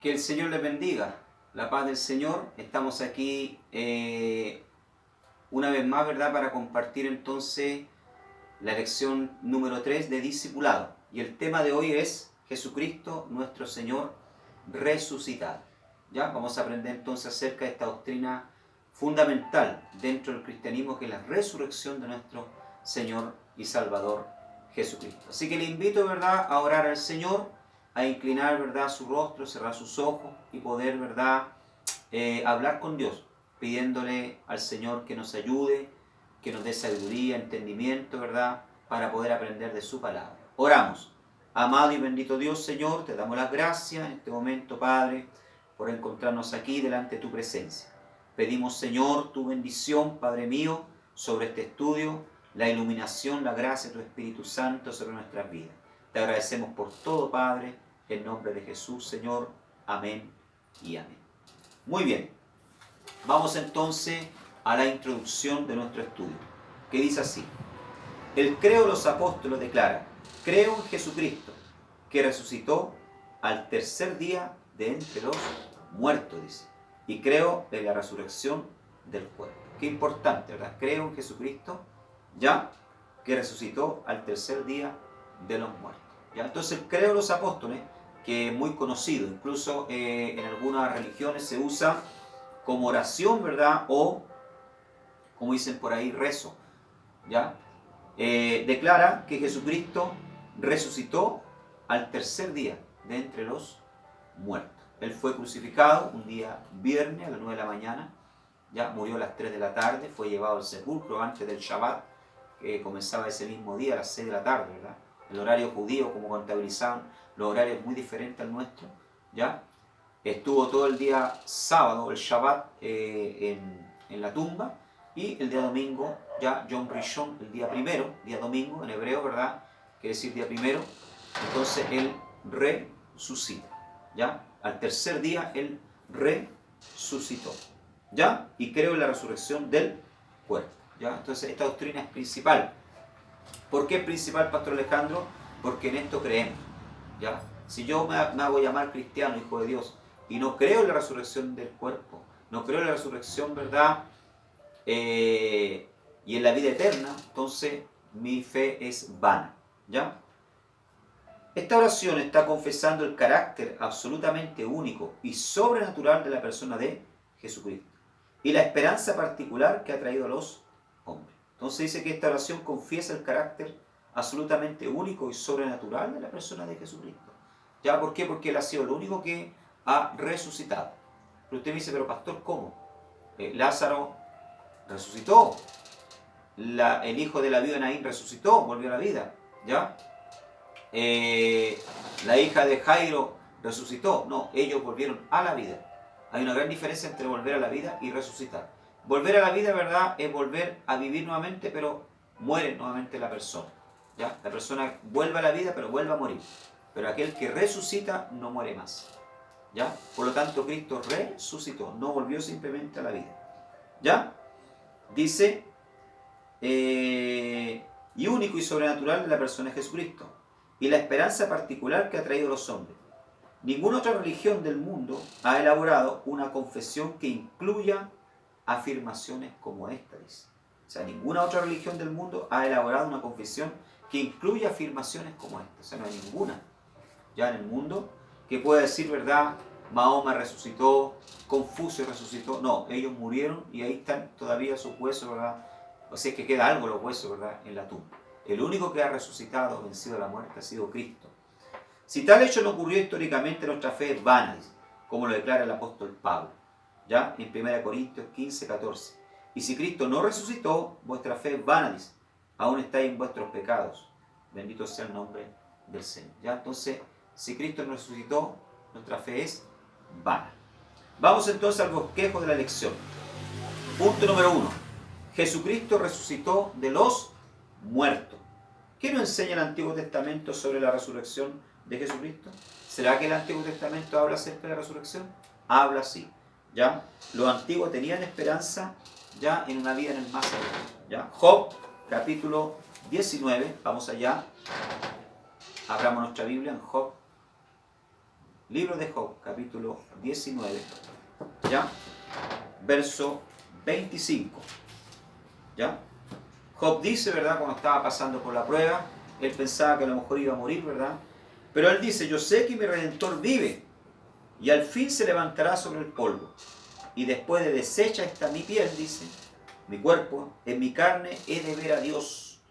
Que el Señor les bendiga. La paz del Señor. Estamos aquí una vez más, ¿verdad? Para compartir entonces la lección número 3 de discipulado. Y el tema de hoy es Jesucristo, nuestro Señor resucitado. ¿Ya? Vamos a aprender entonces acerca de esta doctrina fundamental dentro del cristianismo, que es la resurrección de nuestro Señor y Salvador Jesucristo. Así que le invito, ¿verdad?, a orar al Señor, a inclinar, ¿verdad?, su rostro, cerrar sus ojos y poder, ¿verdad?, hablar con Dios, pidiéndole al Señor que nos ayude, que nos dé sabiduría, entendimiento, ¿verdad?, para poder aprender de su palabra. Oramos. Amado y bendito Dios, Señor, te damos las gracias en este momento, Padre, por encontrarnos aquí delante de tu presencia. Pedimos, Señor, tu bendición, Padre mío, sobre este estudio, la iluminación, la gracia de tu Espíritu Santo sobre nuestras vidas. Te agradecemos por todo, Padre, en nombre de Jesús, Señor. Amén y amén. Muy bien, vamos entonces a la introducción de nuestro estudio, que dice así: el credo de los apóstoles declara: creo en Jesucristo, que resucitó al tercer día de entre los muertos, dice, y creo en la resurrección del cuerpo. Qué importante, ¿verdad? Creo en Jesucristo, ya, que resucitó al tercer día de los muertos. ¿Ya? Entonces el credo de los apóstoles, que es muy conocido, incluso en algunas religiones se usa como oración, ¿verdad? O, como dicen por ahí, rezo, ¿ya? Declara que Jesucristo resucitó al tercer día de entre los muertos. Él fue crucificado un día viernes a las 9 de la mañana, ya murió a las 3 de la tarde, fue llevado al sepulcro antes del Shabbat, que comenzaba ese mismo día a las 6 de la tarde, ¿verdad? El horario judío, como contabilizaban, los horarios muy diferentes al nuestro, ¿ya? Estuvo todo el día sábado, el Shabbat, en la tumba, y el día domingo, ya Yom Rishon, el día primero, día domingo, en hebreo, ¿verdad? Quiere decir día primero. Entonces él resucita, ¿ya? Al tercer día él resucitó, ¿ya? Y creo en la resurrección del cuerpo, ¿ya? Entonces esta doctrina es principal. ¿Por qué es principal, Pastor Alejandro? Porque en esto creemos, ¿ya? Si yo me hago llamar cristiano, hijo de Dios, y no creo en la resurrección del cuerpo, no creo en la resurrección, ¿verdad?, y en la vida eterna, entonces mi fe es vana, ¿ya? Esta oración está confesando el carácter absolutamente único y sobrenatural de la persona de Jesucristo y la esperanza particular que ha traído a los hombres. Entonces dice que esta oración confiesa el carácter absolutamente único y sobrenatural de la persona de Jesucristo. ¿Ya? ¿Por qué? Porque Él ha sido el único que ha resucitado. Pero usted me dice, pero pastor, ¿cómo? Lázaro resucitó, el hijo de la viuda Naín resucitó, volvió a la vida, ¿ya? La hija de Jairo resucitó. No, ellos volvieron a la vida. Hay una gran diferencia entre volver a la vida y resucitar. Volver a la vida, ¿verdad?, es volver a vivir nuevamente, pero muere nuevamente la persona, ¿ya? La persona vuelve a la vida, pero vuelve a morir. Pero aquel que resucita no muere más, ¿ya? Por lo tanto, Cristo resucitó, no volvió simplemente a la vida, ¿ya? Dice, y único y sobrenatural de la persona de Jesucristo, y la esperanza particular que ha traído a los hombres. Ninguna otra religión del mundo ha elaborado una confesión que incluya afirmaciones como esta, dice. O sea, ninguna otra religión del mundo ha elaborado una confesión que incluya afirmaciones como esta. O sea, no hay ninguna ya en el mundo que pueda decir, ¿verdad?, Mahoma resucitó, Confucio resucitó. No, ellos murieron y ahí están todavía sus huesos, ¿verdad? O sea, es que queda algo los huesos, ¿verdad?, en la tumba. El único que ha resucitado, vencido la muerte, ha sido Cristo. Si tal hecho no ocurrió históricamente, nuestra fe es vana, como lo declara el apóstol Pablo, ¿ya? En 1 Corintios 15, 14. Y si Cristo no resucitó, vuestra fe es vana, dice. Aún estáis en vuestros pecados. Bendito sea el nombre del Señor, ¿ya? Entonces, si Cristo no resucitó, nuestra fe es vana. Vamos entonces al bosquejo de la lección. Punto número 1. Jesucristo resucitó de los muertos. ¿Qué nos enseña el Antiguo Testamento sobre la resurrección de Jesucristo? ¿Será que el Antiguo Testamento habla acerca de la resurrección? Habla sí, ¿ya? Los antiguos tenían esperanza ya en una vida en el más allá, ¿ya? Job, capítulo 19, vamos allá. Abramos nuestra Biblia en Job Libro de Job, capítulo 19, ¿ya? Verso 25, ¿ya? Job dice, ¿verdad? Cuando estaba pasando por la prueba, él pensaba que a lo mejor iba a morir, ¿verdad? Pero él dice, yo sé que mi Redentor vive y al fin se levantará sobre el polvo. Y después de deshecha está mi piel, dice, mi cuerpo, en mi carne he de ver a Dios,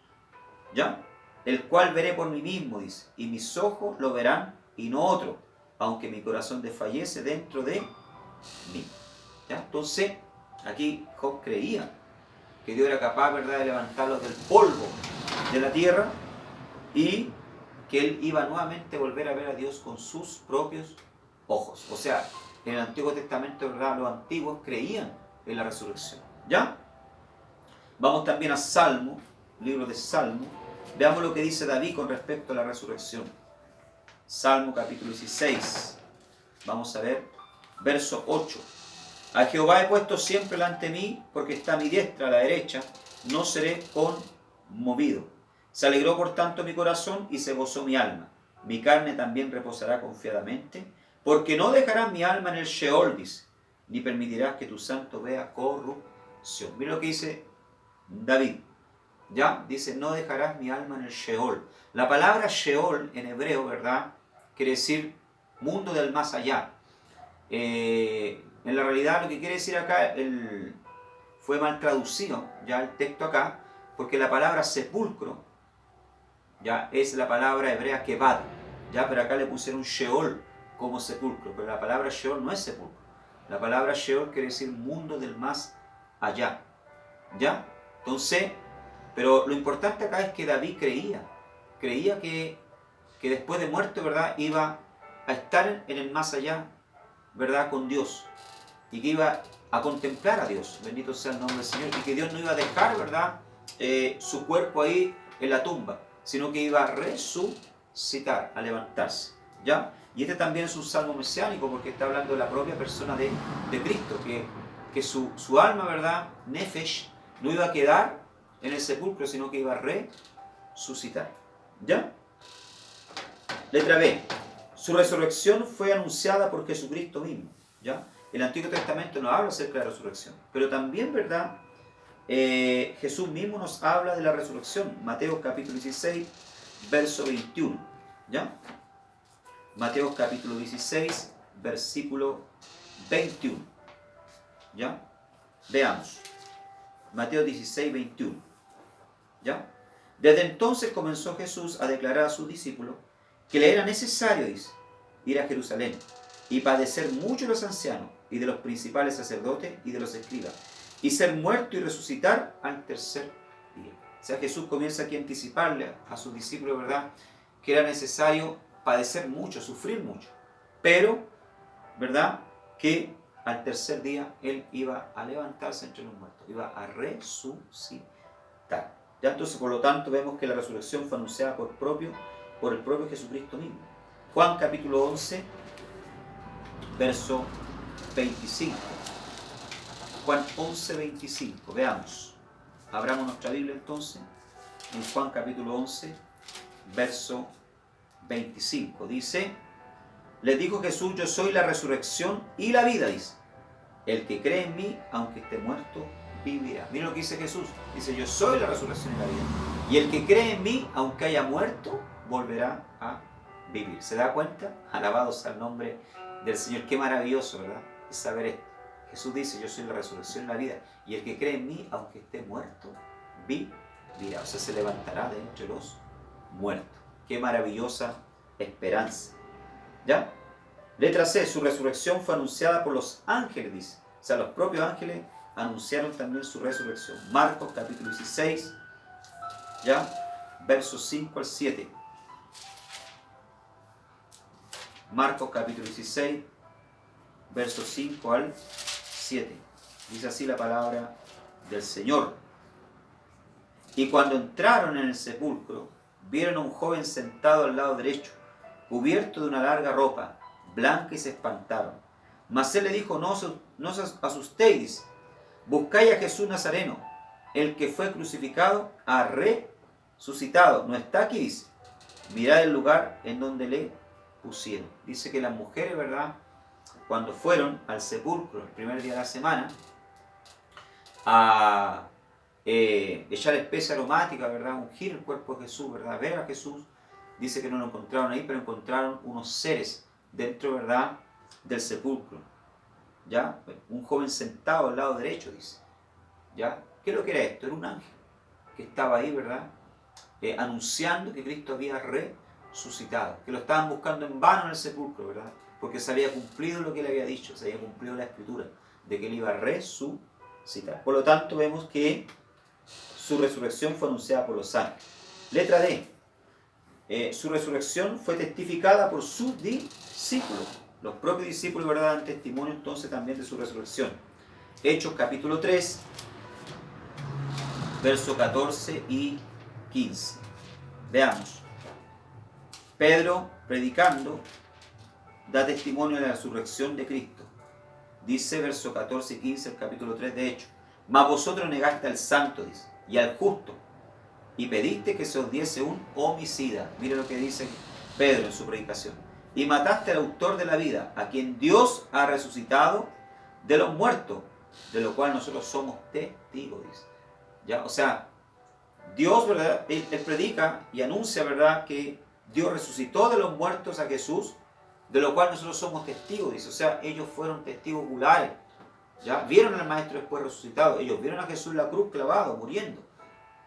¿ya? El cual veré por mí mismo, dice, y mis ojos lo verán y no otro, aunque mi corazón desfallece dentro de mí, ¿ya? Entonces, aquí Job creía que Dios era capaz, ¿verdad?, de levantarlo del polvo de la tierra y que él iba nuevamente a volver a ver a Dios con sus propios ojos. O sea, en el Antiguo Testamento, ¿verdad?, los antiguos creían en la resurrección, ¿ya? Vamos también a Salmo, libro de Salmo. Veamos lo que dice David con respecto a la resurrección. Salmo capítulo 16. Vamos a ver, verso 8. A Jehová he puesto siempre delante de mí, porque está a mi diestra, a la derecha, no seré conmovido. Se alegró por tanto mi corazón y se gozó mi alma. Mi carne también reposará confiadamente, porque no dejarás mi alma en el Sheol, dice, ni permitirás que tu santo vea corrupción. Mira lo que dice David, ¿ya? Dice, no dejarás mi alma en el Sheol. La palabra Sheol en hebreo, ¿verdad?, quiere decir mundo del más allá. En la realidad lo que quiere decir acá, fue mal traducido ya el texto acá, porque la palabra sepulcro ya es la palabra hebrea kevad, ya, pero acá le pusieron Sheol como sepulcro, pero la palabra Sheol no es sepulcro. La palabra Sheol quiere decir mundo del más allá, ¿ya? Entonces, pero lo importante acá es que David creía que después de muerto, ¿verdad?, iba a estar en el más allá, ¿verdad?, con Dios, y que iba a contemplar a Dios, bendito sea el nombre del Señor, y que Dios no iba a dejar, ¿verdad?, su cuerpo ahí en la tumba, sino que iba a resucitar, a levantarse, ¿ya? Y este también es un salmo mesiánico, porque está hablando de la propia persona de Cristo, que su alma, ¿verdad?, Nefesh, no iba a quedar en el sepulcro, sino que iba a resucitar, ¿ya? Letra B. Su resurrección fue anunciada por Jesucristo mismo, ¿ya? El Antiguo Testamento nos habla acerca de la resurrección, pero también, ¿verdad?, Jesús mismo nos habla de la resurrección. Mateo capítulo 16, verso 21, ¿ya? Mateo capítulo 16, versículo 21, ¿ya? Veamos. Mateo 16, 21, ¿ya? Desde entonces comenzó Jesús a declarar a sus discípulos que le era necesario, dice, ir a Jerusalén y padecer mucho de los ancianos y de los principales sacerdotes y de los escribas, y ser muerto y resucitar al tercer día. O sea, Jesús comienza aquí a anticiparle a sus discípulos, ¿verdad?, que era necesario padecer mucho, sufrir mucho, pero, ¿verdad?, que al tercer día Él iba a levantarse entre los muertos, iba a resucitar. ¿Ya? Entonces, por lo tanto, vemos que la resurrección fue anunciada por el propio Jesucristo mismo. Juan capítulo 11, verso 25. Juan 11, 25. Veamos. Abramos nuestra Biblia entonces. En Juan capítulo 11, verso 25. Dice, les dijo Jesús, yo soy la resurrección y la vida, dice. El que cree en mí, aunque esté muerto, vivirá. Miren lo que dice Jesús. Dice, yo soy la resurrección y la vida. Y el que cree en mí, aunque haya muerto, volverá a vivir. ¿Se da cuenta? Alabado sea el nombre del Señor. Qué maravilloso, ¿verdad?, es saber esto. Jesús dice, yo soy la resurrección y la vida. Y el que cree en mí, aunque esté muerto, vivirá. O sea, se levantará de entre los muertos. Qué maravillosa esperanza. ¿Ya? Letra C, su resurrección fue anunciada por los ángeles, dice. O sea, los propios ángeles anunciaron también su resurrección. Marcos capítulo 16, ¿ya?, versos 5 al 7. Marcos capítulo 16, versos 5 al 7. Dice así la palabra del Señor. Y cuando entraron en el sepulcro, vieron a un joven sentado al lado derecho, cubierto de una larga ropa blanca, y se espantaron. Mas él le dijo, no os asustéis, buscáis a Jesús Nazareno, el que fue crucificado, ha resucitado, no está aquí, dice. Mirad el lugar en donde le pusieron. Dice que las mujeres, ¿verdad?, cuando fueron al sepulcro el primer día de la semana a echar especia aromática, ¿verdad?, ungir el cuerpo de Jesús, ¿verdad?, ver a Jesús, dice que no lo encontraron ahí, pero encontraron unos seres dentro, ¿verdad?, del sepulcro. ¿Ya? Un joven sentado al lado derecho, dice. ¿Ya? ¿Qué es lo que era esto? Era un ángel que estaba ahí, ¿verdad?, anunciando que Cristo había resucitado, que lo estaban buscando en vano en el sepulcro, ¿verdad?, porque se había cumplido lo que él había dicho, se había cumplido la escritura de que él iba a resucitar. Por lo tanto, vemos que su resurrección fue anunciada por los ángeles. Letra D. Su resurrección fue testificada por sus discípulos. Los propios discípulos, ¿verdad?, dan testimonio entonces también de su resurrección. Hechos capítulo 3, versos 14 y 15. Veamos. Pedro, predicando, da testimonio de la resurrección de Cristo. Dice versos 14 y 15 del capítulo 3 de Hechos. Mas vosotros negaste al santo, dice, y al justo, y pediste que se os diese un homicida. Mire lo que dice Pedro en su predicación. Y mataste al autor de la vida, a quien Dios ha resucitado de los muertos, de lo cual nosotros somos testigos, dice. ¿Ya? O sea, Dios, ¿verdad?, él predica y anuncia, ¿verdad?, que Dios resucitó de los muertos a Jesús, de lo cual nosotros somos testigos, dice. O sea, ellos fueron testigos oculares. ¿Ya? Vieron al Maestro después resucitado. Ellos vieron a Jesús en la cruz clavado, muriendo.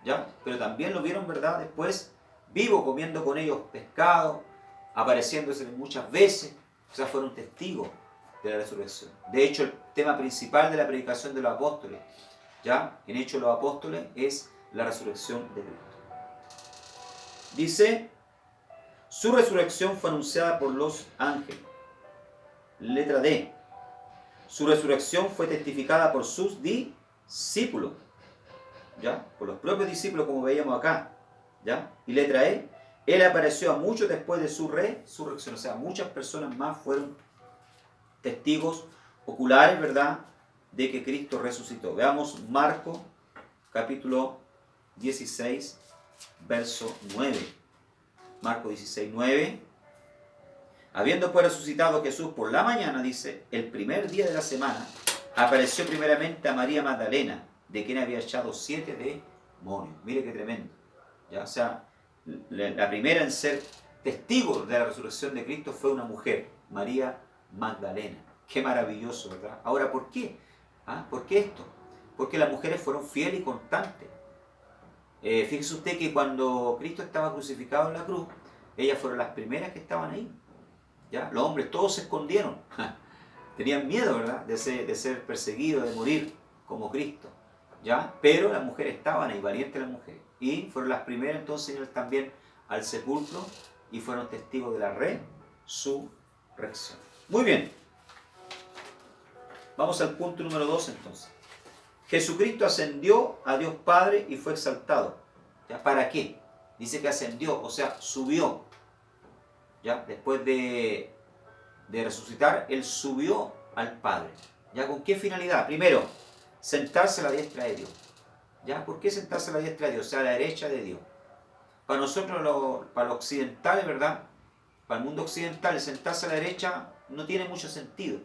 ¿Ya? Pero también lo vieron, ¿verdad?, después vivo, comiendo con ellos pescado, apareciéndose muchas veces. O sea, fueron testigos de la resurrección. De hecho, el tema principal de la predicación de los apóstoles, ¿ya?, en Hechos de los Apóstoles, es la resurrección de Cristo. Dice, su resurrección fue anunciada por los ángeles. Letra D. Su resurrección fue testificada por sus discípulos. ¿Ya? Por los propios discípulos, como veíamos acá. ¿Ya? Y letra E. Él apareció a muchos después de su resurrección. O sea, muchas personas más fueron testigos oculares, ¿verdad?, de que Cristo resucitó. Veamos Marcos capítulo 16, verso 9. Marcos 16, 9. Habiendo pues resucitado Jesús por la mañana, dice, el primer día de la semana, apareció primeramente a María Magdalena, de quien había echado 7 demonios. Mire qué tremendo. ¿Ya? O sea, la primera en ser testigo de la resurrección de Cristo fue una mujer, María Magdalena. Qué maravilloso, ¿verdad? Ahora, ¿por qué? ¿Por qué esto? Porque las mujeres fueron fieles y constantes. Fíjese usted que cuando Cristo estaba crucificado en la cruz, ellas fueron las primeras que estaban ahí. ¿Ya? Los hombres todos se escondieron. Tenían miedo, ¿verdad?, de ser perseguidos, de morir como Cristo. ¿Ya? Pero las mujeres estaban ahí, valientes las mujeres. Y fueron las primeras entonces ir también al sepulcro y fueron testigos de la resurrección. Muy bien. Vamos al punto número 2 entonces. Jesucristo ascendió a Dios Padre y fue exaltado. ¿Ya? ¿Para qué? Dice que ascendió, o sea, subió. ¿Ya? Después de resucitar, Él subió al Padre. ¿Ya? ¿Con qué finalidad? Primero, sentarse a la diestra de Dios. ¿Ya? ¿Por qué sentarse a la diestra de Dios? O sea, a la derecha de Dios. Para nosotros, para los occidentales, ¿verdad?, para el mundo occidental, sentarse a la derecha no tiene mucho sentido.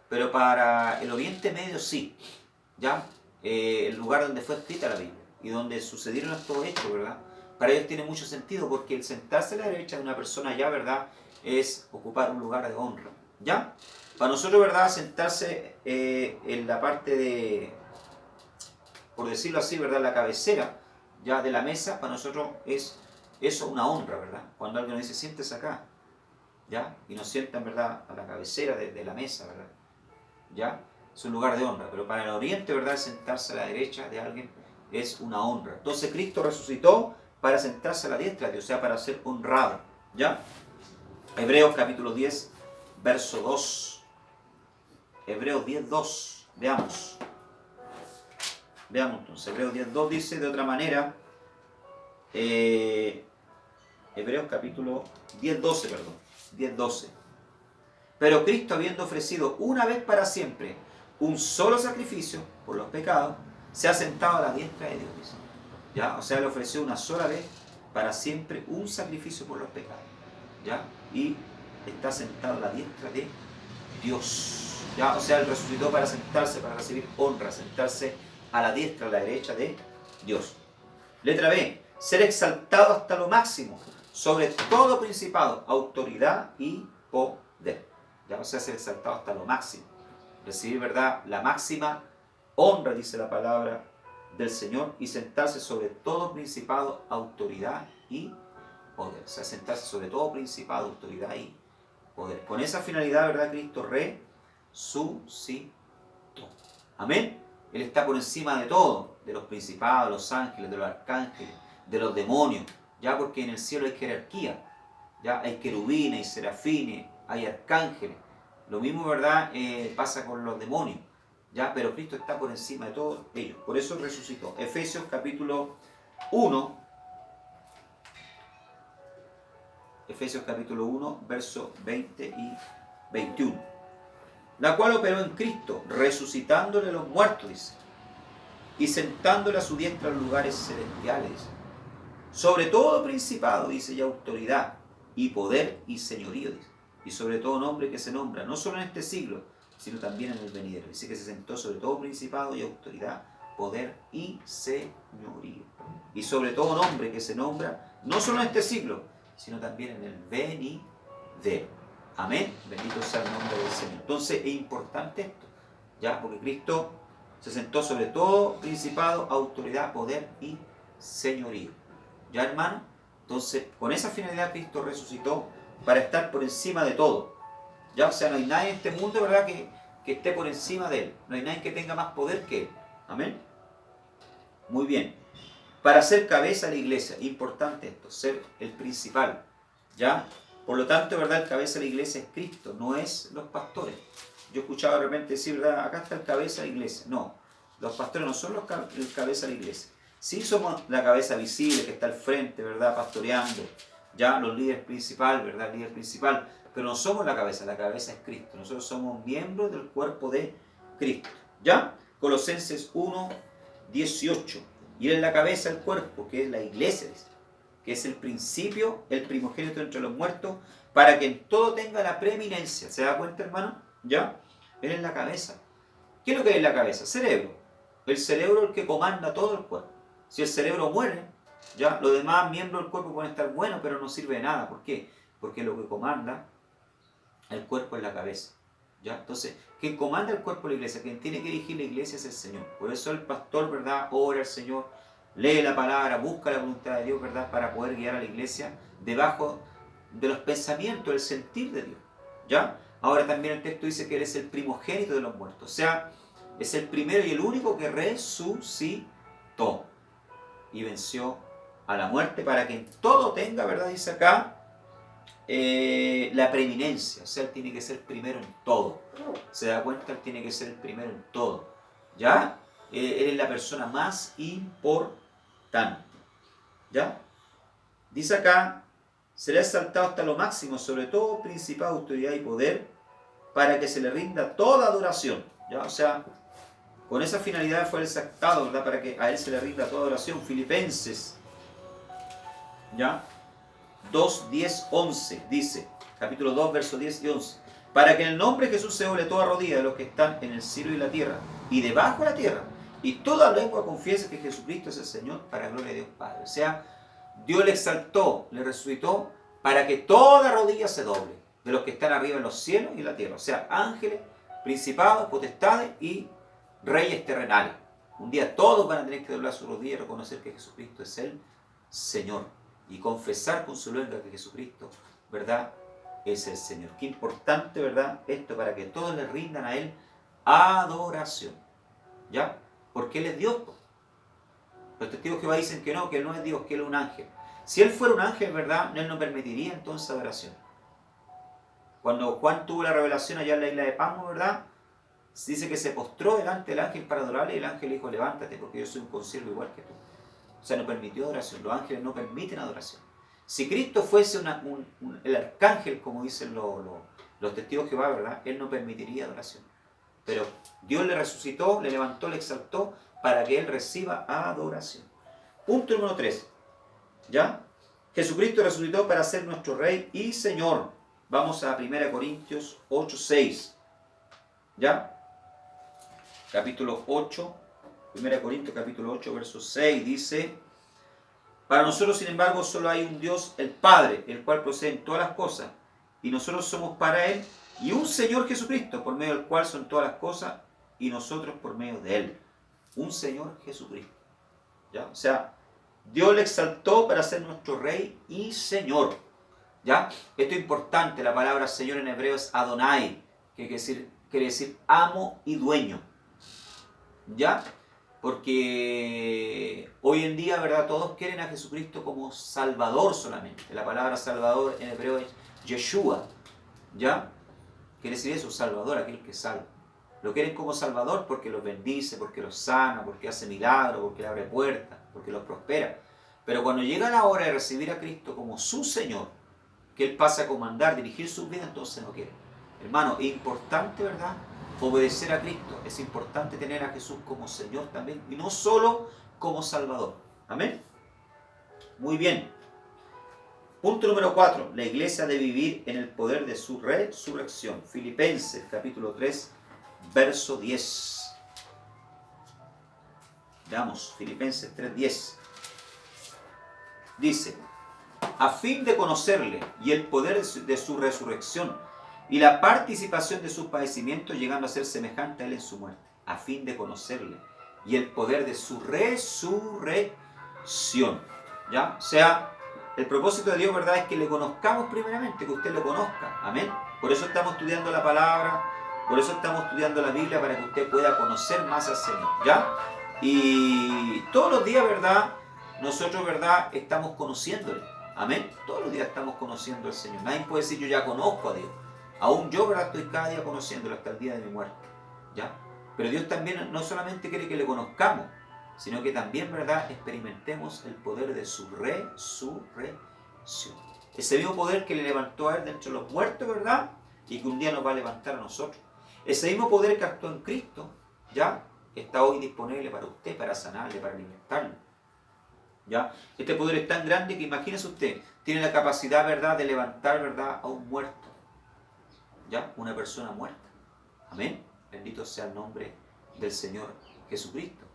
Pero para el Oriente Medio sí. ¿Ya? El lugar donde fue escrita la Biblia y donde sucedieron estos hechos, ¿verdad?, para ellos tiene mucho sentido, porque el sentarse a la derecha de una persona ya, ¿verdad?, es ocupar un lugar de honra. ¿Ya? Para nosotros, ¿verdad?, sentarse en la parte de, por decirlo así, ¿verdad?, la cabecera ya de la mesa, para nosotros es eso una honra, ¿verdad? Cuando alguien nos dice, siéntese acá, ¿ya? Y nos sientan, ¿verdad?, a la cabecera de la mesa, ¿verdad? ¿Ya? Es un lugar de honra. Pero para el Oriente, ¿verdad?, sentarse a la derecha de alguien es una honra. Entonces Cristo resucitó para sentarse a la diestra de Dios, o sea, para ser honrado. ¿Ya? Hebreos capítulo 10, verso 2. Hebreos 10, 2. Veamos. Veamos entonces. Hebreos 10, 2 dice de otra manera. Hebreos capítulo 10, 12, perdón. 10, 12. Pero Cristo, habiendo ofrecido una vez para siempre un solo sacrificio por los pecados, se ha sentado a la diestra de Dios. Dice. ¿Ya? O sea, le ofreció una sola vez para siempre un sacrificio por los pecados. ¿Ya? Y está sentado a la diestra de Dios. ¿Ya? O sea, Él resucitó para sentarse, para recibir honra, sentarse a la diestra, a la derecha de Dios. Letra B, ser exaltado hasta lo máximo, sobre todo principado, autoridad y poder. ¿Ya? O sea, ser exaltado hasta lo máximo. Recibir, ¿verdad?, la máxima honra, dice la palabra del Señor, y sentarse sobre todo principado, autoridad y poder. O sea, sentarse sobre todo principado, autoridad y poder. Con esa finalidad, ¿verdad?, Cristo resucitó. Amén. Él está por encima de todo, de los principados, de los ángeles, de los arcángeles, de los demonios, ya, porque en el cielo hay jerarquía, ya hay querubines, hay serafines, hay arcángeles. Lo mismo, ¿verdad?, pasa con los demonios, ya, pero Cristo está por encima de todos ellos. Por eso resucitó. Efesios capítulo 1, Efesios capítulo 1, versos 20 y 21. La cual operó en Cristo, resucitándole a los muertos, dice, y sentándole a su diestra en los lugares celestiales, dice, sobre todo principado, dice, y autoridad, y poder y señorío, dice, y sobre todo nombre que se nombra, no solo en este siglo, sino también en el venidero. Dice que se sentó sobre todo principado y autoridad, poder y señorío. Y sobre todo nombre que se nombra, no solo en este siglo, sino también en el venidero. Amén. Bendito sea el nombre del Señor. Entonces es importante esto, ¿ya? Porque Cristo se sentó sobre todo principado, autoridad, poder y señorío. ¿Ya, hermano? Entonces, con esa finalidad Cristo resucitó para estar por encima de todo. ¿Ya? O sea, no hay nadie en este mundo, ¿verdad?, que esté por encima de Él. No hay nadie que tenga más poder que Él. Amén. Muy bien. Para ser cabeza de la iglesia, importante esto, ser el principal. ¿Ya? Por lo tanto, ¿verdad?, el cabeza de la iglesia es Cristo, no es los pastores. Yo he escuchado de repente decir, ¿verdad?, acá está el cabeza de la iglesia. No, los pastores no son el cabeza de la iglesia. Sí somos la cabeza visible que está al frente, ¿verdad?, pastoreando. Ya, los líderes principales, ¿verdad?, el líder principal. Pero no somos la cabeza es Cristo. Nosotros somos miembros del cuerpo de Cristo. ¿Ya? Colosenses 1, 18. Y Él es la cabeza del cuerpo, que es la iglesia, dice, que es el principio, el primogénito entre los muertos, para que en todo tenga la preeminencia. ¿Se da cuenta, hermano? ¿Ya? Él es la cabeza. ¿Qué es lo que es la cabeza? Cerebro. El cerebro es el que comanda todo el cuerpo. Si el cerebro muere, ya, los demás miembros del cuerpo pueden estar buenos, pero no sirve de nada. ¿Por qué? Porque lo que comanda el cuerpo es la cabeza. ¿Ya? Entonces, quien comanda el cuerpo de la iglesia, quien tiene que dirigir la iglesia es el Señor. Por eso el pastor, ¿verdad?, ora al Señor, lee la palabra, busca la voluntad de Dios, ¿verdad?, para poder guiar a la iglesia debajo de los pensamientos, del sentir de Dios. ¿Ya? Ahora también el texto dice que Él es el primogénito de los muertos. O sea, es el primero y el único que resucitó y venció a la muerte para que en todo tenga, ¿verdad?, dice acá, la preeminencia. O sea, Él tiene que ser primero en todo. ¿Se da cuenta? Él tiene que ser el primero en todo. ¿Ya? Él es la persona más importante. ¿Ya? Dice acá, será exaltado hasta lo máximo, sobre todo principado, autoridad y poder, para que se le rinda toda adoración. ¿Ya? O sea, con esa finalidad fue exaltado, ¿verdad?, para que a Él se le rinda toda adoración. Filipenses, ¿ya?, 2, 10, 11, dice, capítulo 2, versos 10 y 11, para que en el nombre de Jesús se doble toda rodilla de los que están en el cielo y la tierra, y debajo de la tierra, y toda lengua confiese que Jesucristo es el Señor, para gloria de Dios Padre. O sea, Dios le exaltó, le resucitó, para que toda rodilla se doble, de los que están arriba en los cielos y en la tierra. O sea, ángeles, principados, potestades y reyes terrenales. Un día todos van a tener que doblar su rodilla y reconocer que Jesucristo es el Señor. Y confesar con su lengua que Jesucristo, ¿verdad?, es el Señor. Qué importante, ¿verdad?, esto, para que todos le rindan a Él adoración. ¿Ya? Porque Él es Dios. Los testigos de Jehová dicen que Él no es Dios, que Él es un ángel. Si Él fuera un ángel, ¿verdad?, Él no permitiría entonces adoración. Cuando Juan tuvo la revelación allá en la isla de Patmos, ¿verdad?, dice que se postró delante del ángel para adorarle, y el ángel le dijo, levántate, porque yo soy un consiervo igual que tú. O sea, no permitió adoración. Los ángeles no permiten adoración. Si Cristo fuese el arcángel, como dicen los testigos de Jehová, ¿verdad?, Él no permitiría adoración. Pero Dios le resucitó, le levantó, le exaltó, para que Él reciba adoración. Punto número 3. ¿Ya? Jesucristo resucitó para ser nuestro Rey y Señor. vamos a 1 Corintios 8:6. ¿Ya? Capítulo 8, 1 Corintios capítulo 8, verso 6 dice: para nosotros, sin embargo, solo hay un Dios, el Padre, el cual procede en todas las cosas, y nosotros somos para Él, y un Señor Jesucristo, por medio del cual son todas las cosas, y nosotros por medio de Él. Un Señor Jesucristo. ¿Ya? O sea, Dios le exaltó para ser nuestro Rey y Señor. ¿Ya? Esto es importante, la palabra Señor en hebreo es Adonai, que quiere decir amo y dueño. ¿Ya? Porque hoy en día, ¿verdad? Todos quieren a Jesucristo como Salvador solamente. La palabra Salvador en hebreo es Yeshua. ¿Ya? Quiere decir eso, Salvador, aquel que salva. Lo quieren como Salvador porque los bendice, porque los sana, porque hace milagros, porque le abre puertas, porque los prospera. Pero cuando llega la hora de recibir a Cristo como su Señor, que Él pasa a comandar, dirigir su vida, entonces no quiere. Hermano, es importante, ¿verdad?, obedecer a Cristo. Es importante tener a Jesús como Señor también, y no solo como Salvador. Amén. Muy bien. Punto número 4. La iglesia debe vivir en el poder de su resurrección. Filipenses capítulo 3, verso 10. Veamos, Filipenses 3:10. Dice: a fin de conocerle y el poder de su resurrección y la participación de sus padecimientos, llegando a ser semejante a él en su muerte. A fin de conocerle y el poder de su resurrección. ¿Ya? O sea, el propósito de Dios, ¿verdad?, es que le conozcamos primeramente, que usted lo conozca. Amén. Por eso estamos estudiando la palabra, por eso estamos estudiando la Biblia, para que usted pueda conocer más al Señor. ¿Ya? Y todos los días, ¿verdad?, nosotros, ¿verdad?, estamos conociéndole. Amén. Todos los días estamos conociendo al Señor. Nadie puede decir yo ya conozco a Dios. Aún yo, ¿verdad?, estoy cada día conociéndolo hasta el día de mi muerte. ¿Ya? Pero Dios también no solamente quiere que le conozcamos, sino que también, ¿verdad?, experimentemos el poder de su resurrección. Ese mismo poder que le levantó a él de entre los muertos, ¿verdad?, y que un día nos va a levantar a nosotros. Ese mismo poder que actuó en Cristo, ¿ya?, está hoy disponible para usted, para sanarle, para alimentarle. ¿Ya? Este poder es tan grande que, imagínese usted, tiene la capacidad, ¿verdad?, de levantar, ¿verdad?, a un muerto. ¿Ya? Una persona muerta. Amén. Bendito sea el nombre del Señor Jesucristo.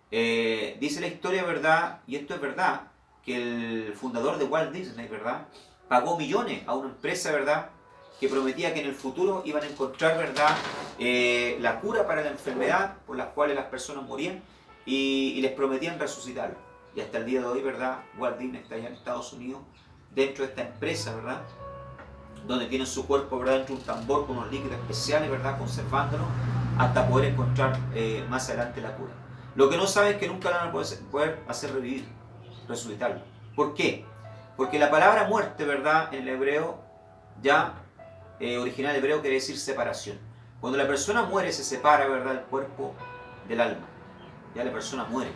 Dice la historia, ¿verdad?, y esto es verdad, que el fundador de Walt Disney, ¿verdad?, pagó millones a una empresa, ¿verdad?, que prometía que en el futuro iban a encontrar, ¿verdad?, la cura para la enfermedad por las cuales las personas morían, y les prometían resucitarlo. Y hasta el día de hoy, ¿verdad?, Walt Disney está allá en Estados Unidos, dentro de esta empresa, ¿verdad?, donde tienen su cuerpo, ¿verdad?, dentro de un tambor con unos líquidos especiales, ¿verdad?, conservándolo hasta poder encontrar más adelante la cura. Lo que no saben es que nunca lo van a poder hacer revivir, resucitarlo. ¿Por qué? Porque la palabra muerte, ¿verdad?, en el hebreo, ya original hebreo, quiere decir separación. Cuando la persona muere, se separa, ¿verdad?, el cuerpo del alma. Ya la persona muere.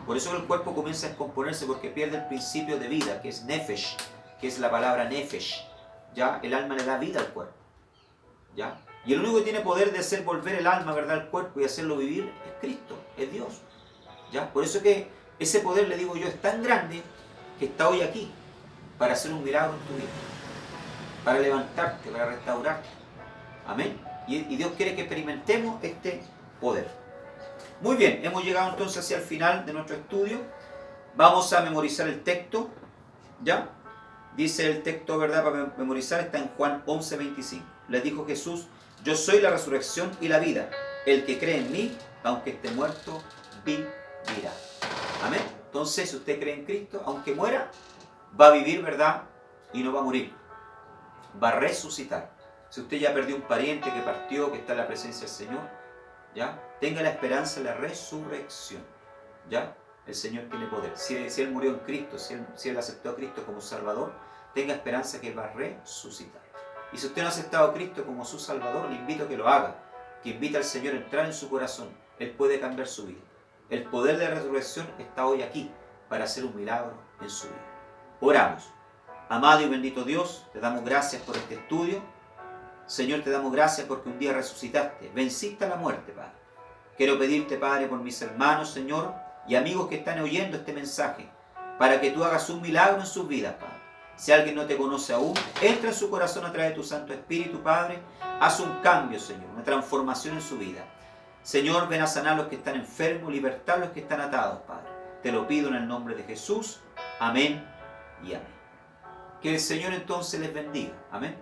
Por eso el cuerpo comienza a descomponerse, porque pierde el principio de vida, que es nefesh, que es la palabra nefesh. ¿Ya? El alma le da vida al cuerpo. ¿Ya? Y el único que tiene poder de hacer volver el alma, ¿verdad?, al cuerpo y hacerlo vivir es Cristo, es Dios. ¿Ya? Por eso que ese poder, le digo yo, es tan grande que está hoy aquí para hacer un milagro en tu vida, para levantarte, para restaurarte. Amén. Y Dios quiere que experimentemos este poder. Muy bien, hemos llegado entonces hacia el final de nuestro estudio. Vamos a memorizar el texto. ¿Ya? Dice el texto, ¿verdad?, para memorizar, está en Juan 11:25. Les dijo Jesús: yo soy la resurrección y la vida. El que cree en mí, aunque esté muerto, vivirá. Amén. Entonces, si usted cree en Cristo, aunque muera, va a vivir, ¿verdad?, y no va a morir. Va a resucitar. Si usted ya perdió un pariente que partió, que está en la presencia del Señor, ¿ya?, tenga la esperanza de la resurrección. ¿Ya? El Señor tiene poder. Si Él murió en Cristo, si él aceptó a Cristo como Salvador, tenga esperanza que Él va a resucitar. Y si usted no ha aceptado a Cristo como su Salvador, le invito a que lo haga, que invite al Señor a entrar en su corazón. Él puede cambiar su vida. El poder de la resurrección está hoy aquí para hacer un milagro en su vida. Oramos. Amado y bendito Dios, te damos gracias por este estudio. Señor, te damos gracias porque un día resucitaste, venciste a la muerte, Padre. Quiero pedirte, Padre, por mis hermanos, Señor, y amigos que están oyendo este mensaje, para que tú hagas un milagro en sus vidas, Padre. Si alguien no te conoce aún, entra en su corazón a través de tu Santo Espíritu, Padre. Haz un cambio, Señor, una transformación en su vida. Señor, ven a sanar a los que están enfermos, libertar a los que están atados, Padre. Te lo pido en el nombre de Jesús. Amén y amén. Que el Señor entonces les bendiga. Amén.